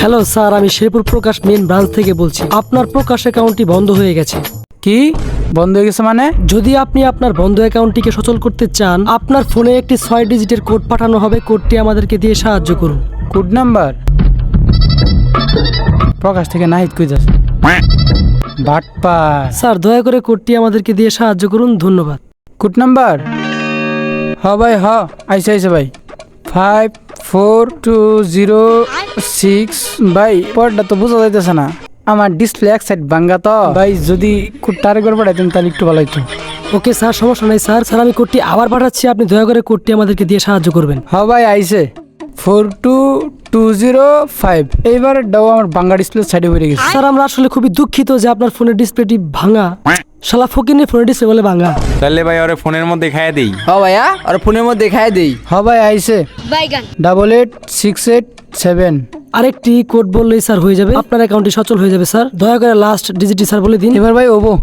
Hello sir, আমি শেরপুর প্রকাশ main branch থেকে বলছি। আপনার প্রকাশ অ্যাকাউন্টটি বন্ধ হয়ে গেছে। কি বন্ধ হয়ে গেছে মানে? যদি আপনি আপনার বন্ধ অ্যাকাউন্টটিকে সচল করতে চান, আপনার ফোনে একটি 6 ডিজিটের কোড পাঠানো হবে। কোডটি আমাদেরকে দিয়ে সাহায্য করুন। কোড নাম্বার প্রকাশ থেকে নাহিদ কইতাছে বাটপা। স্যার, দয়া করে কোডটি আমাদেরকে দিয়ে সাহায্য করুন, ধন্যবাদ। কোড নাম্বার ভাই আইসে ভাই 5420 ভাই। পরটা তো বোঝা যাইতেছে না, আমার ডিসপ্লে এক সাইড ভাঙ্গা তো ভাই। যদি কোডটা আরেকবার পাঠাইতেন তাহলে একটু ভালো হইতো। ওকে স্যার, সমস্যা নাই স্যার। স্যার, আমি কোডটি আবার পাঠাচ্ছি, আপনি দয়া করে কোডটি আমাদেরকে দিয়ে সাহায্য করবেন। ভাই আইসে 42205। এইবার ডাও আমার ভাঙ্গা ডিসপ্লে সাইডে পড়ে গেছে। স্যার, আমরা আসলে খুবই দুঃখিত যে আপনার ফোনের ডিসপ্লেটি ভাঙা। শালা ফকিনের ফোনের ডিসপ্লে বলে ভাঙা। তাহলে ভাই ওরে ফোনের মধ্যে খাইয়ে দেই। ভাইয়া আর ফোনের মধ্যে দেখাই দেই। ভাই আইসে 88687। আরেকটি কোড বললেই স্যার হয়ে যাবে, আপনার অ্যাকাউন্টটি সচল হয়ে যাবে। স্যার, দয়া করে লাস্ট ডিজিটটি স্যার বলে দিন। এবার ভাই ওবো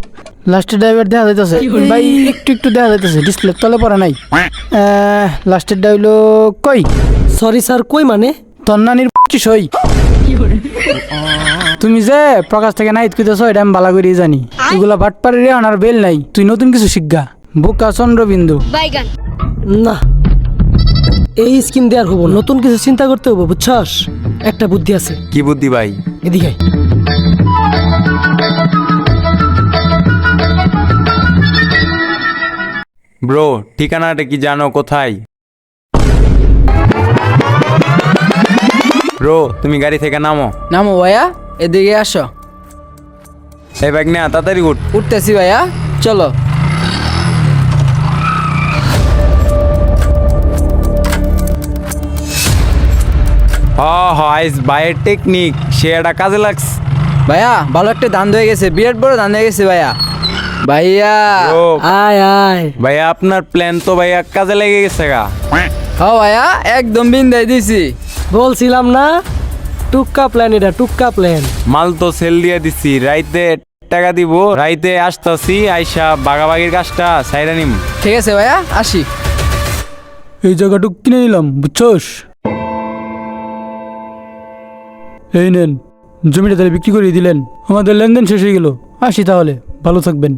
লাস্টের ড্রাইভার দেখা যাইতেছে ভাই, একটু দেখা যাইতেছে, ডিসপ্লে তলে পড়া নাই। লাস্টের ডাইলো কই? সরি স্যার, কই মানে? তন্নানির সই। তুমি যে প্রকাশ থেকে নাইত কইতেছ এটা আমি বালা করেই জানি। এগুলা বাটপাড়ি রে আর বেল নাই। তুই নতুন কিছু শিখগা। বোকা চন্দ্রবিন্দু না, এই স্কিম দেওয়ার হবো, নতুন কিছু চিন্তা করতে হবো, বুঝছস? একটা বুদ্ধি আছে। কি বুদ্ধি ভাই? এদিকে ব্রো, ঠিকানাটা কি জানো কোথায়? ব্রো, তুমি গাড়ি থেকে নামো। নামো ভাইয়া, এদিকে আসো। এই ব্যাগ না, তাড়াতাড়ি উঠ। উঠতেছি ভাইয়া, চলো। আইস বাইয়ের টেকনিক সে একটা কাজে লাগছে। ভাইয়া ভালো একটা দান হয়ে গেছে, বিরাট বড় দান হয়ে গেছে ভাইয়া। ভাইয়া ব্রো, আয় আয়। ভাইয়া আপনার প্ল্যান তো ভাইয়া কাজে লেগে গেছে গা। ভাইয়া একদম বিন্দাই দিছি। বলছিলাম না, টুক্কা প্ল্যান, এটা টুক্কা প্ল্যান। মাল তো সেল দিয়ে দিছি, রাইতে টাকা দিব, রাইতে আসতাছি, আইসা বাগাবাগির কাজটা সাইরা নিম। ঠিক আছে ভাইয়া, আসি। এই জায়গাটুক কিনে নিলাম, বুঝছস? এই নেন, জমিটা তাহলে বিক্রি করে দিলেন, আমাদের লেনদেন শেষ হয়ে গেল। আসি তাহলে, ভালো থাকবেন।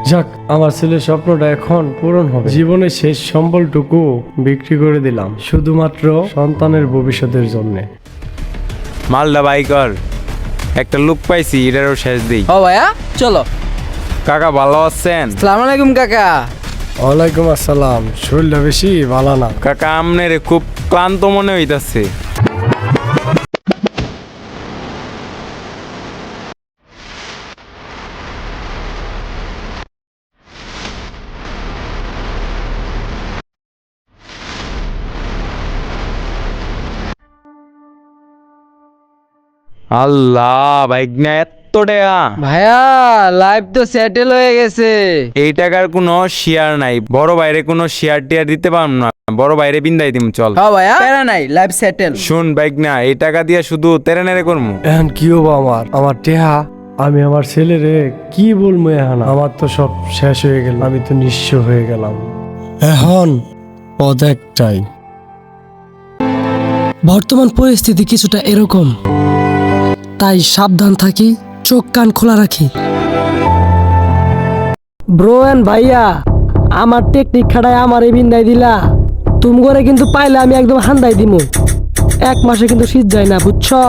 যাক, আমার ছেলের স্বপ্নটা এখন পূরণ হবে। জীবনের শেষ সম্বলটুকু বিক্রি করে দিলাম শুধুমাত্র সন্তানের ভবিষ্যতের জন্য। মালদা বাইকর একটা লুক পাইছি, এটারও শেষ দিই। ভাইয়া চলো। কাকা ভালো আছেন? সালাম আলাইকুম কাকা। ওয়ালাইকুম আসসালাম। শরীরটা বেশি ভালো না কাকা, আমনের খুব ক্লান্ত মনে হইতাছে। আল্লাহ, বাইক না এত টাকা! ভাইয়া লাইফ তো সেটেল হয়ে গেছে। এই টাকার কোনো শেয়ার নাই। বড় বাইরে কোনো শেয়ার টিয়ার দিতে পারব না, বড় বাইরে বিন্দাই দিম। চল ভাইয়া, প্যারা নাই, লাইফ সেটেল। শুন বাইক না, এই টাকা দিয়ে শুধু তেরে নেড়ে করমু। এখন কি হবো আমার টেহা? আমি আমার ছেলেরে কি বলবো? এখন আমার তো সব শেষ হয়ে গেল, আমি তো নিঃস্ব হয়ে গেলাম। এখন পদ একটাই। বর্তমান পরিস্থিতি কিছুটা এরকম, তাই সাবধান থাকি, চোখ কান খোলা রাখি। ব্রো এন্ড ভাইয়া, আমার টেকনিক খাটায় আমার এই বিন্দাই দিলা। তুমি করে কিন্তু পাইলে আমি একদম হান্দাই দিমু। 1 মাসে কিন্তু শীত যায় না, বুঝছো?